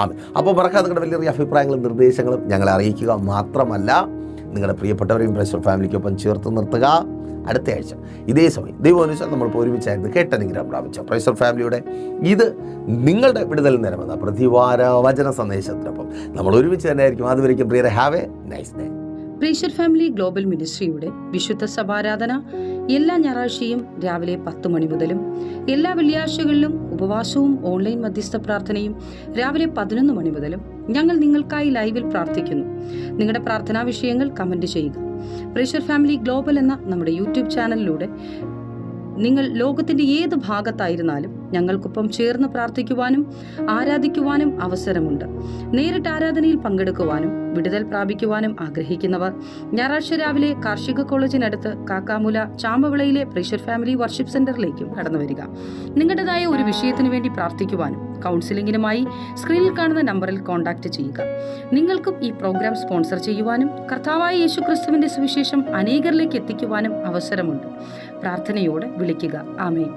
ആമേൻ. അപ്പോൾ മറക്കാതെ നിങ്ങളുടെ വലിയ അഭിപ്രായങ്ങളും നിർദ്ദേശങ്ങളും ഞങ്ങളെ അറിയിക്കുക. മാത്രമല്ല, നിങ്ങളുടെ പ്രിയപ്പെട്ടവരെയും പ്രൈസർ ഫാമിലിക്കൊപ്പം ചേർത്ത് നിർത്തുക. അടുത്ത ആഴ്ച ഇതേ സമയം ദൈവാനുസരിച്ച് നമ്മൾ ഒരുമിച്ചായിരുന്നു കേട്ടനുഗ്രഹം പ്രാപിച്ച പ്രൈസർ ഫാമിലിയുടെ ഇത് നിങ്ങളുടെ വിടുതൽ നേരമെന്ന പ്രതിവാര വചന സന്ദേശത്തിനൊപ്പം നമ്മൾ ഒരുമിച്ച് തന്നെ ആയിരിക്കും. അതുവരെയ്ക്കും പ്രിയരെ, ഹാവ് എ നൈസ് ഡേ. പ്രീഷർ ഫാമിലി ഗ്ലോബൽ മിനിസ്ട്രിയുടെ വിശുദ്ധ സഭാരാധന എല്ലാ ഞായറാഴ്ചയും രാവിലെ 10 മണി മുതലും എല്ലാ വെള്ളിയാഴ്ചകളിലും ഉപവാസവും ഓൺലൈൻ മധ്യസ്ഥ പ്രാർത്ഥനയും രാവിലെ 11 മണി മുതലും ഞങ്ങൾ നിങ്ങൾക്കായി ലൈവിൽ പ്രാർത്ഥിക്കുന്നു. നിങ്ങളുടെ പ്രാർത്ഥനാ വിഷയങ്ങൾ കമന്റ് ചെയ്യുക. പ്രീഷർ ഫാമിലി ഗ്ലോബൽ എന്ന നമ്മുടെ യൂട്യൂബ് ചാനലിലൂടെ നിങ്ങൾ ലോകത്തിന്റെ ഏത് ഭാഗത്തായിരുന്നാലും ഞങ്ങൾക്കൊപ്പം ചേർന്ന് പ്രാർത്ഥിക്കുവാനും ആരാധിക്കുവാനും അവസരമുണ്ട്. നേരിട്ട് ആരാധനയിൽ പങ്കെടുക്കുവാനും വിടുതൽ പ്രാപിക്കുവാനും ആഗ്രഹിക്കുന്നവർ ഞായറാഴ്ച രാവിലെ കാർഷിക കോളേജിനടുത്ത് കാക്കാമൂല ചാമ്പവിളയിലെ പ്രീഷർ ഫാമിലി വർഷിപ്പ് സെന്ററിലേക്കും കടന്നു വരിക. നിങ്ങളുടേതായ ഒരു വിഷയത്തിനു വേണ്ടി പ്രാർത്ഥിക്കുവാനും കൗൺസിലിംഗിനുമായി സ്ക്രീനിൽ കാണുന്ന നമ്പറിൽ കോൺടാക്ട് ചെയ്യുക. നിങ്ങൾക്കും ഈ പ്രോഗ്രാം സ്പോൺസർ ചെയ്യുവാനും കർത്താവായ യേശുക്രിസ്തുവിന്റെ സുവിശേഷം അനേകരിലേക്ക് എത്തിക്കുവാനും അവസരമുണ്ട്. പ്രാർത്ഥനയോടെ വിളിക്കുക. ആമേൻ.